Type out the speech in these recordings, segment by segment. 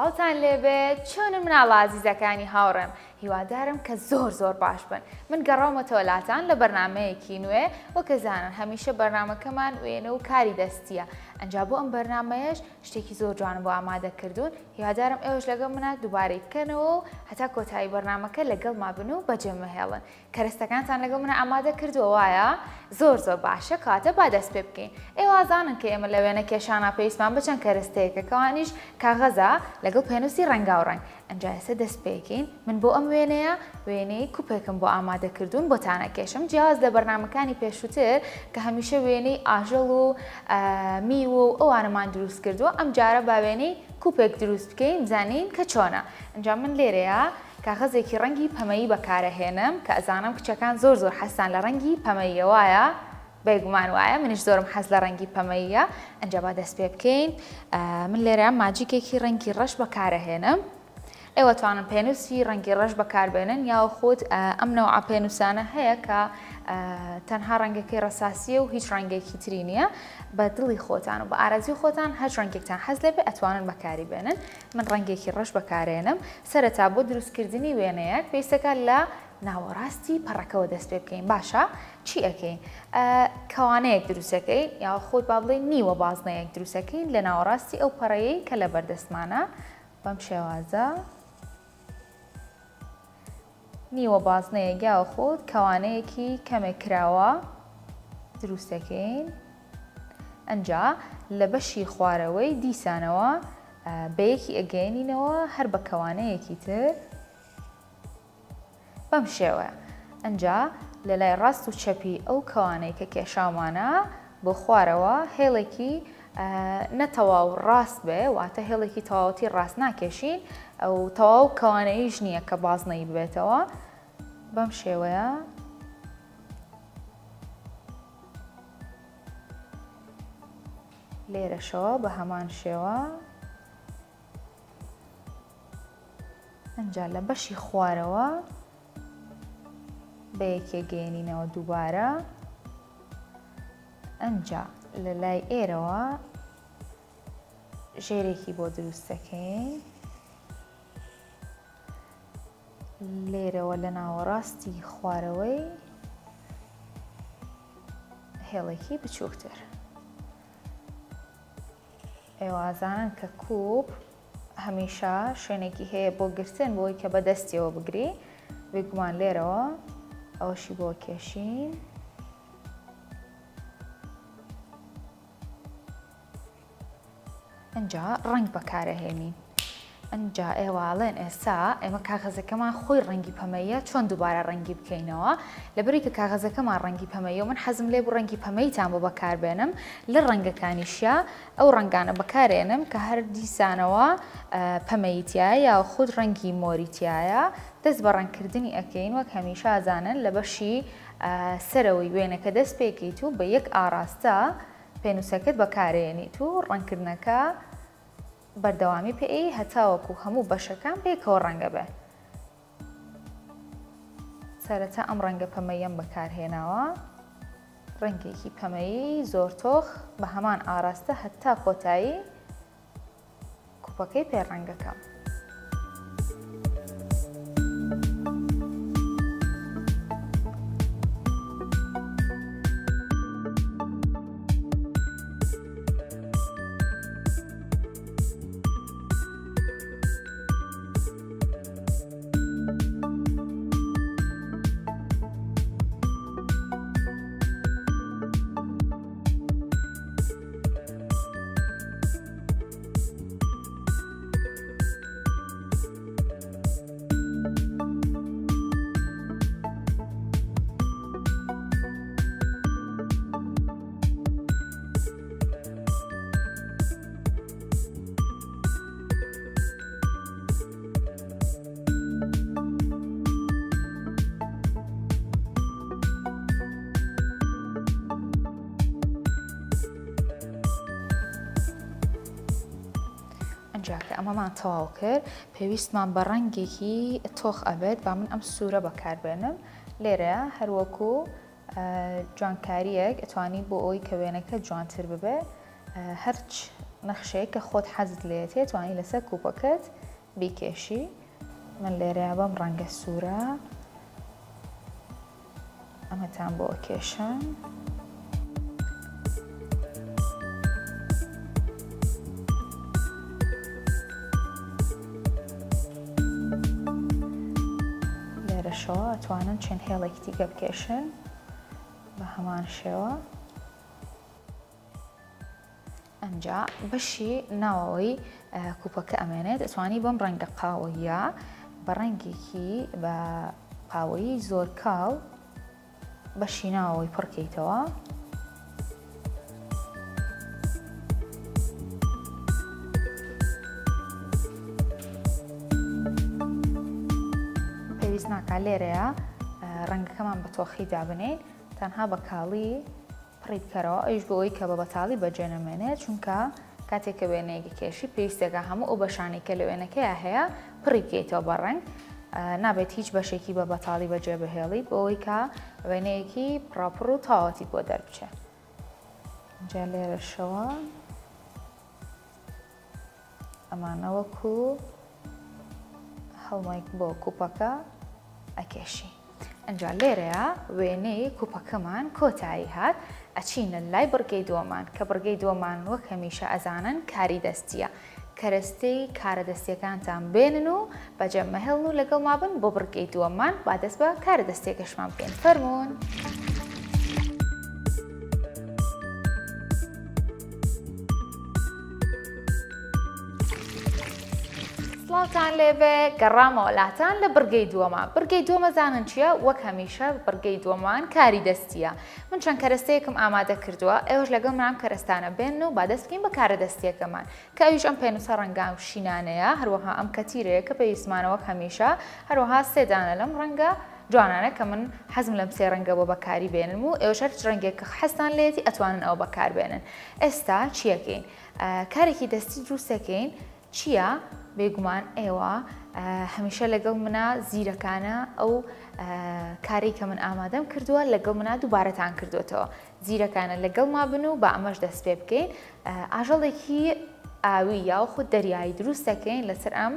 سلااوتان لێبێت چۆنم مناڵە عزیزەکانی هاوڕێم هیوادارم کە زۆر باش بن من گەڕاومەتە وڵاتان لە بەرنامەیەکی نوێ وەکەزانن هەمیشە بەرنامەکەمان وێنە و کاری دەستیە ئەنجا بۆ ئەم بەرنامەیەش شتێکی زۆر جوان بۆ ئامادە کردوون هیوادارم ئێوەش لەگەڵ منە دووبارەی بکەنەوە و هەتا کۆتایی بەرنامەکە لەگەڵ ما بن و بەجێمەهێڵن کەرەستەکانتان لەگەڵ منە ئامادە کردووە وایە زۆر باشە کاتە با دەست پێ بکەین ئێوازانن کە ئێمە لە وێنە کێشانە پێویستمان بچەند کەرەستەیەکە کەوانیش کاغەزە لەگەڵ پێنووسی ڕەنگاوڕنگ ئەنجا ئێستا دەست پێکەین من بۆ ئەم وێنەیە وێنەی کوپێکم بۆ ئامادە کردوون بۆتانە کێشم جیاواز لە بەرنامەکانی پێشووتر کە هەمیشە وێنەی ئاژەڵ و میوە و ئەوانەمان دروست کردووە ئەم جارە با وێنەی کوپێک دروست بکەین بزانین کە چۆنە ئەنجا من لێرەیە کاغەزێکی ڕەنگی پەمەیی بەکارەهێنم کە ئەزانم کچەکان زۆر حەسان لە ڕەنگی پەمەییە وایە بێگومان وایە منیش زۆرم حەز لە ڕەنگی پەمەییە ئەنجا با دەست پێ بکەین من لێرە ماجیکێکی ڕەنگی ڕەش بەکارەهێنم ئێوە توانن پێنووسی ڕەنگی ڕەش بەکاربێنن یا خۆت ئەم نەوع پێنووسانە هەیە کە تەنها ڕەنگەکەی ڕەساسیە و هیچ ڕەنگێکی تری نییە بە دڵی خۆتان و بە ئارەزی خۆتان هەر ڕەنگێکتان حەز لێ بێ ئەتوانن بەکاری بێنن من ڕەنگێکی ڕەش بەکارێنم سەرەتا بۆ دروستکردنی وێنەیەک پێویستەکە لە ناوەڕاستی پەڕەکەەوە دەست پێ بکەین باشە چی ئەەکەین کەوانەیەک دروستەکەین یا خۆت با بڵێ نیوە بازنەیەک دروستەکەین لە ناوەڕاستی ئەو پەڕەیەی کە لە بەردەستمانە بەم شێوازە نیوە بازنەیەک یا خۆت کەوانەیەکی کەمێک کراوە دروستەکەین ئەنجا لە بەشی خوارەوەی دیسانەوە بەیەکی ئەگەێنینەوە هەر بە کەوانەیەکی تر بەم شێوە ئەنجا لە لای ڕاست و چەپی ئەو کەوانەی کە کێشاومانە بۆ خوارەوە هێڵێکی نەتەواو ڕاست بێ واتە هێڵێکی تەواوەتی ڕاست ناکێشین ئەو تەواو کەوانەیەش نییە کە بازنەی ببێتەوە بەم شێوەیە لێرەشەوە بە هەمان شێوە ئەنجا لە بەشی خوارەوە بە یەکێ گەێنینەوە دووبارە ئەنجا لە لای ئێرەوە ژێرێکی بۆ دروستەکەین لێرەوە لە ناوەڕاستی خوارەوەی هێڵێکی بچووکتر ئێوازانن کە کووب هەمیشە شوێنێکی هەیە بۆ گرتن بۆی کە بەدەستیەوە بگری بێگومان لێرەوە ئەوشی بۆ کێشین ئەنجا ڕنگ بەکارەهێنین ئەنجا ئێواڵێن ئێستا ئێمە کاغەزەکەمان خۆی ڕەنگی پەمەیە چۆن دووبارە ڕەنگی بکەینەوە لەبەری کە کاغەزەکەمان ڕەنگی پەمەیە و من حەزم لێ بوو ڕەنگی پەمەیتان بۆ بەکاربێنم لە ڕەنگەکانیشە ئەو ڕەنگانە بەکارێنم کە هەر دیسانەوە پەمەیتیایە یا خود ڕەنگی مۆریتیایە دەست بە ڕەنگکردنی ئەکەین وەک هەمیشە ئازانن لە بەشی سەرەوەی وێنەکە دەست پێکەیت و بە یەک ئاراستە پێنووسەکەت بەکارێنیت و ڕەنگکردنەکە بەردەوامی پێی هەتاوەکو هەموو بەشەکان پێکەوە ڕەنگە بێ سەرەتا ئەم ڕەنگە پەمەیەم بەکارهێناوە ڕەنگێکی پەمەیی زۆر تۆخ بە هەمان ئاراستە هەتا کۆتایی کوپەکەی پێڕەنگەکەم جاکە ئەمەمان تەواو کرد پێویستمان بە ڕەنگێکی تۆخ ئەبێت با من ئەم سوورە بەکاربێنم لێرە هەروەکو جوانکاریەک ئەتوانی بۆ ئەوی کە وێنەکە جوانتر ببێ هەرچ نەخشەیە کە خۆت حەزت لێتێت توانی لەسەر کوپەکەت بیکێشی. من لێرەیە بەم ڕەنگە سوورە ئەمەتان بۆ کێشم. لێرەشەوە ئەتوانن چەند هێڵێکی دیکە بکێشن بە هەمان شێوە. ئەنجا بەشی ناوەوەی کوپەکە ئەمێنێت ئەتوانی بەم ڕەنگە قاوەیە بە ڕەنگێکی بە قاوەیی زۆر کاڵ بەشی ناوەوەی پڕکەیتەوە. پێویست ناکات لێرەیە ڕەنگەکەمان بە تۆخی دابنین، تەنها بە کاڵی پڕی بکەرەوە. ئەویش بۆ ئەوەی کە بە بەتاڵی بەجێ نەمێنێت، چونکە کاتێک کە وێنەیەکی کێشی پێویستێکە هەموو ئەو بەشانی کە لە وێنەکەیە هەیە پڕی بکەیتەوە بە ڕەنگ. نابێت هیچ بەشێکی بە بەتاڵی بەجێ بهێڵیت بۆ ئەوەی کە وێنەیەکی پڕاپڕ و تاواتی بۆ دەربچێت. جا لێرەشەوە ئەمانە وەکو هەڵمێک بۆ کوپەکە ئەکێشی. ئەنجا لێرەیە وێنەی کوپەکەمان کۆتایی هات، ئەچینە لای بڕگەی دووەمان کە بڕگەی دووەمان وەک هەمیشە ئەزانن کاری دەستیە. کەرەستەی کارە دەستیەکانتان بێنن و بەجەمەهێڵن و لەگەڵ مابن بۆ بڕگەی دووەمان با دەست بە کارە دەستیەکەشمان بکەین. فەرموون. سڵاوتان لێبێ، گەڕامەوە لاتان لە بڕگەی دووەمە. بڕگەی دووەمە زانن چییە؟ وەک هەمیشە بڕگەی دووەمان کاری دەستیە. من چەند کەرەستەیەکم ئامادە کردووە، ئێوەش لەگەڵ منام کەرەستانە بێن و با دەست بکەین بە کارە دەستیەکەمان کە ئەویش ئەم پێنووسە ڕەنگە و شینانەیە، هەروەها ئەم کەتیرەیە کە پێویستمانە وەک هەمیشە، هەروەها سێ دانە لەم ڕەنگە جوانانە کە من حەزم لەم سێ ڕەنگە بۆ بەکاری بێنم و ئێوەش هەر ڕەنگێک کە حەزتان لێتی ئەتوانن ئەوە بەکاربێنن. ئێستا چیەکەین؟ کارێکی دەستی دروستەکەین. چییە؟ بێگومان ئێوە هەمیشە لەگەڵ منە زیرەکانە ئەو کاری کە من ئامادەم کردووە لەگەڵ منە دووبارەتان کردوێتەوە. زیرەکانە لەگەڵ ما بن و با ئەمەش دەست پێ بکەین. ئاژەڵێکی ئاوی یاخود دەریایی دروست دەکەین لەسەر ئەم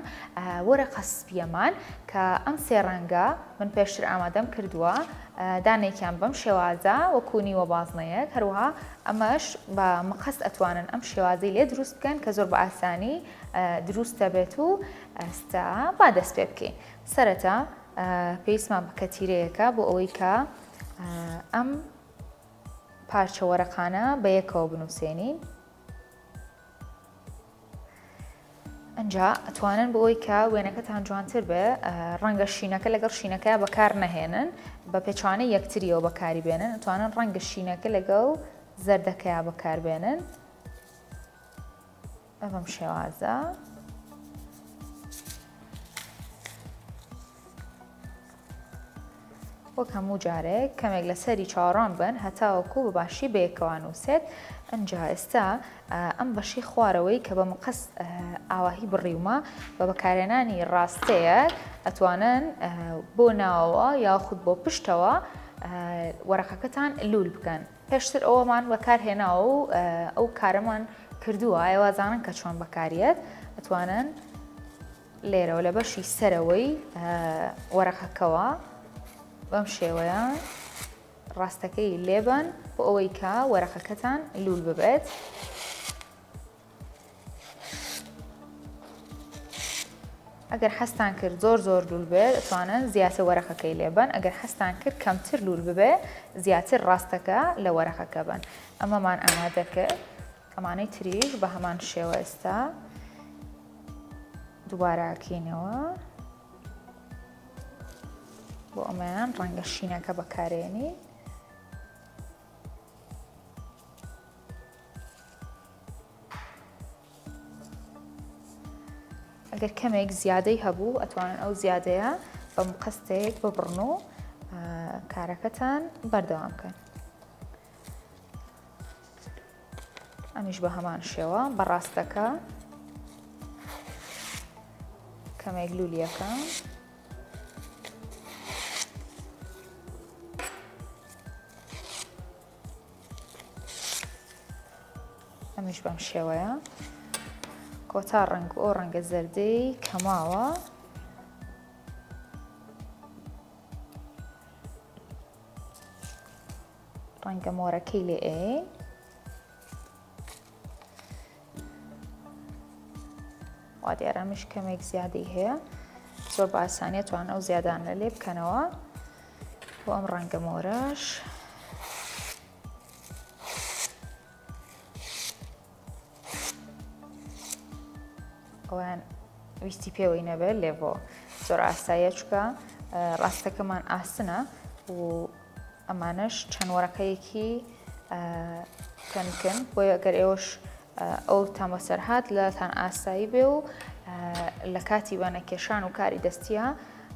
وەرەقە سپیەمان کە ئەم سێ ڕەنگە من پێشتر ئامادەم کردووە. دانێکیان بەم شێوازە وەکو نیوە بازنەیەک، هەروەها ئەمەش بە مەقەس ئەتوانن ئەم شێوازەی لێ دروست بکەن کە زۆر بە ئاسانی دروست دەبێت و ئێستا با دەست پێ بکەین. سەرەتا پێویستمان بە کەتیرەیەکە بۆ ئەوەی کە ئەم پارچە وەرەقانە بە یەکەوە بنووسێنین. ئەنجا ئەتوانن بۆ ئەوەی کە وێنەکەتان جوانتر بێ ڕەنگە شینەکە لەگەڵ شینەکە بەکار نەهێنن، بە پێچوانەی یەکتریەوە بەکاریبێنن. ئەتوانن ڕەنگە شینەکە لەگەڵ زەردەکەیە بەکاربێنن بەم شێوازە. وەک هەموو جارێک کەمێک لەسەری چاوەڕوان بن هەتاوەکو بەباشی بەیەکەوە نووسێت. ئەنجا ئێستا ئەم بەشی خوارەوەی کە بە مەقەس ئاواهی بڕیومە بە بەکارهێنانی ڕاستەیەک ئەتوانن بۆ ناوەوە یاخود بۆ پشتەوە وەرەقەکەتان لول بکەن. پێشتر ئەوەمان بەکارهێناوە و ئەو کارەمان کردووە، ئێوازانن کە چۆن بەکارێت. ئەتوانن لێرەوە لە بەشی سەرەوەی وەرەقەکەوە بەم شێوەیە ڕاستەکەی لێبن بۆ ئەوەی کە وەرەقەکەتان لول ببێت. ئەگەر حەستان کرد زۆر لول بێت ئەتوانن زیاتر وەرەقەکەی لێبن، ئەگەر حەستان کرد کەمتر لول ببێ زیاتر ڕاستەکە لە وەرەقەکە بن. ئەمەمان ئامادە کرد. ئەمانەی تریش بە هەمان شێوە ئێستا دووبارە ئەکەینەوە بۆ ئەمەیان ڕەنگە شینەکە بەکارێنی. ئەگەر کەمێک زیادەی هەبوو ئەتوانن ئەو زیادەیە بە مقەستێک ببڕن و کارەکەتان بەردەوام بکەن. ئەمیش بە هەمان شێوە بە ڕاستەکە کەمێک لولیەکە ئەمیش بەم شێوەیە کۆتا ڕنگ ئەو ڕەنگە زەردەی کەماوە ڕەنگە مۆرەکەی لێ وا دیارەمیش کەمێک زیادی هەیە زۆر بە ئاسانیە توانە ئەو زیادانە لێ بکەنەوە بۆ ئەم ڕەنگە مۆرەش ئەویان ویستی پێوەی نەبێت لێ بۆ زۆر ئاساییە چکە ڕاستەکەمان ئاسنە و ئەمانش چەند وەرەقەیەکی تەنکن بۆیە ئەگەر ئێوەش ئەو تامەسەر هات لەتان ئاسایی بێ و لە کاتی وانەکێشان و کاری دەستیە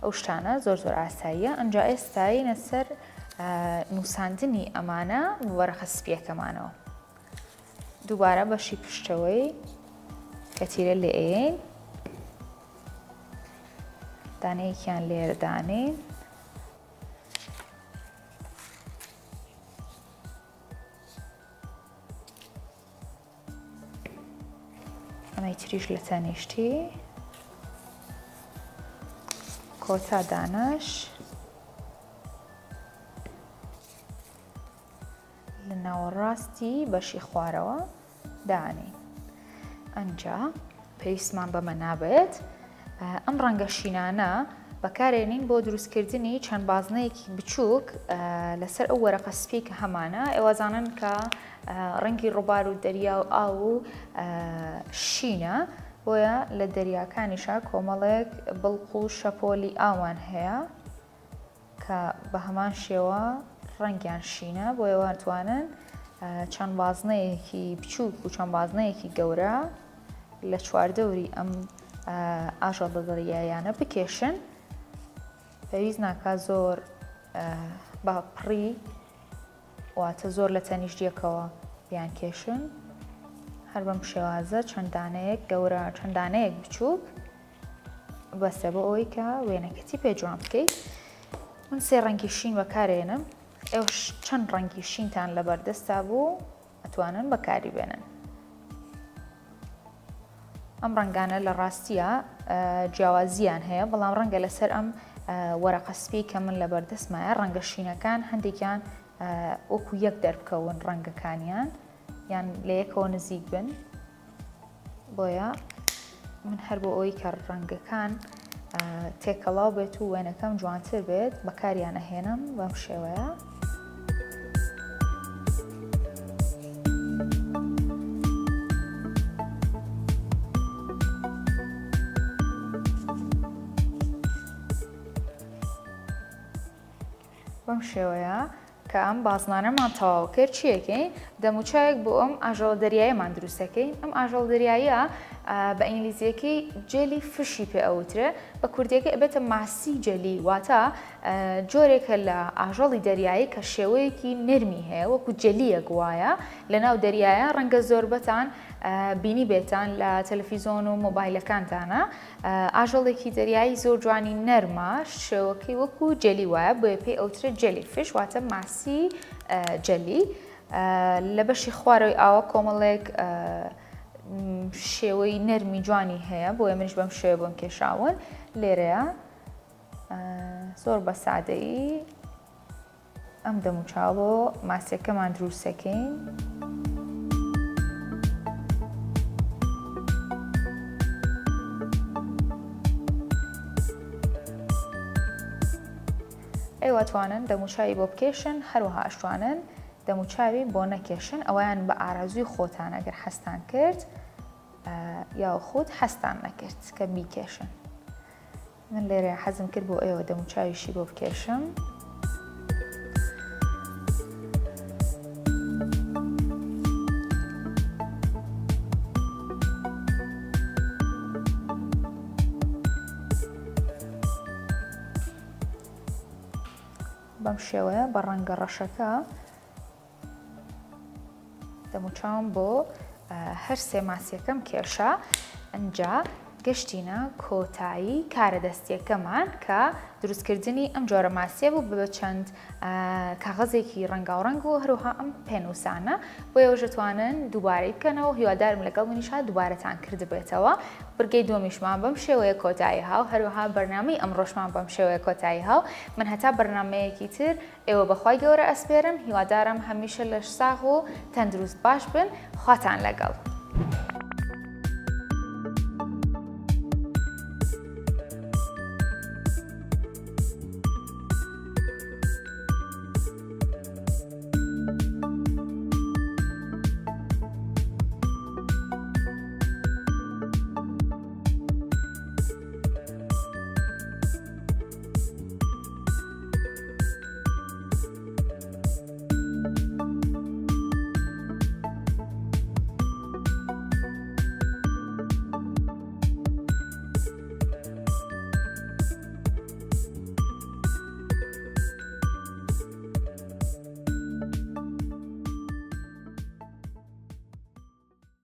ئەو شتانە زۆر زۆر ئاساییە ئەنجا ئێستاینە سەر نووساندنی ئەمانە وەرەقە سپیەکەمانەوە دووبارە بەشی پشتەوەی کە تیرە لێ ئەین دانەیەکیان لێردانین ئەمەی تریش لە تەنیشتی کۆتا دانەش لە ناوەڕاستی بەشی خوارەوە دانین ئەنجا پێویستمان بەمە نابێت ئەم ڕەنگە شینانە بەکارێنین بۆ دروستکردنی چەند بازنەیەکی بچووک لەسەر ئەو وەرەقە سپی کە هەمانە ئێوەزانن کە ڕەنگی ڕووبار و دەریا و ئاو و شینە بۆیە لە دەریاکانیشا کۆمەڵێک بڵق و شەپۆلی ئاوان هەیە کە بە هەمان شێوە ڕەنگیان شینە بۆیە واتوانن چەند بازنەیەکی بچووک و چەند بازنەیەکی گەورە لە چواردەوری ئەم ئاژەڵە دەریایانە بکێشن پێویست ناکات زۆر باپڕی واتە زۆر لە تەنیشتیەکەوە بیان کێشن هەر بەم شێوازە چەندانەیەک گەورە چەندانەیەک بچووک بەسە بۆ ئەوەی کە وێنەکەتی پێجوان بکەیت من سێ ڕەنگی شین بەکارێنم ئێوە چەند ڕەنگی شینتان لەبەردەستا بوو ئەتوانن بەکاری بێنن ئەم ڕەنگانە لە ڕاستیە جیاوازیان هەیە بەڵام ڕەنگە لەسەر ئەم وەرەقە سپی کە من لەبەردەستمایە ڕەنگە شینەکان هەندێکیان وەکو یەک دەربکەون ڕەنگەکانیان یان لە یەکەوە نزیک بن بۆیە من هەر بۆ ئەوەی کە ڕەنگەکان تێکەڵاو بێت و وێنەکەم جوانتر بێت بەکاریان ئەهێنم بەم شێوەیە بەم شێوەیە کە ئەم بازنانەمان تەواو کرد چیەکەین دەموچایەک بۆ ئەم ئاژەڵە دەریاییمان دروستەکەین ئەم ئاژەڵە دەریاییە بە ئینگلیزیەکەی جێلی فشی پێ ئەوترێ بە کوردیەکە ئەبێتە ماسی جەلی واتە جۆرێکە لە ئاژەڵی دەریایی کە شێوەیەکی نرمی هەیە وەکو جەلیەک وایە لە ناو دەریایە ڕەنگە زۆربەتان بینی بێتان لە تەلەڤیزۆن و مۆبایلەکانتانە ئاژەڵێکی دەریایی زۆر جوانی نەرمە شێوەکەی وەکو جەلی وایە بۆیە پێی ئەوترێ جەلی فش واتە ماسی جەلی لە بەشی خوارەوەی ئاوە کۆمەڵێک شێوەی نەرمی جوانی هەیە بۆیە منش بەم شێوە بۆم کێشاون لێرەیە زۆر بە سادەیی ئەم دەموچاو بۆ ماسیەکەمان دروستەکەین ئێوەتوانن دەموچاوی بۆ بکێشن هەروەها ئەشتوانن دەموچاوی بۆ نەکێشن ئەویان بە ئارەزوی خۆتان ئەگەر حەستان کرد یا خۆت حەستان نەکرد کە بیکێشن من لێرە حەزم کرد بۆ ئێوە دەموچاویشی بۆ بکێشم بەم شێوەیە بە ڕەنگە ڕەشەکە دەموچاوم بۆ هەر سێ ماسیەکەم کێشە ئەنجا گەشتینە کۆتایی کارە دەستیەکەمان کە دروستکردنی ئەم جۆرە ماسیە بوو بە چەند کاغەزێکی ڕەنگاوڕەنگ و هەروەها ئەم پێنووسانە بۆ ئێوەش دەتوانن دووبارەی بکەنەوە هیوادارم لەگەڵ منیشا دووبارەتان کردبێتەوە بڕگەی دووەمیشمان بەم شێوەیە کۆتایی هاو هەروەها بەرنامەی ئەمڕۆژمان بەم شێوەیە کۆتایی هاو من هەتا بەرنامەیەکی تر ئێوە بەخوای گەورە ئەسپێرم هیوادارم هەمیشە لەش ساغ و تەندروست باش بن خواتان لەگەڵ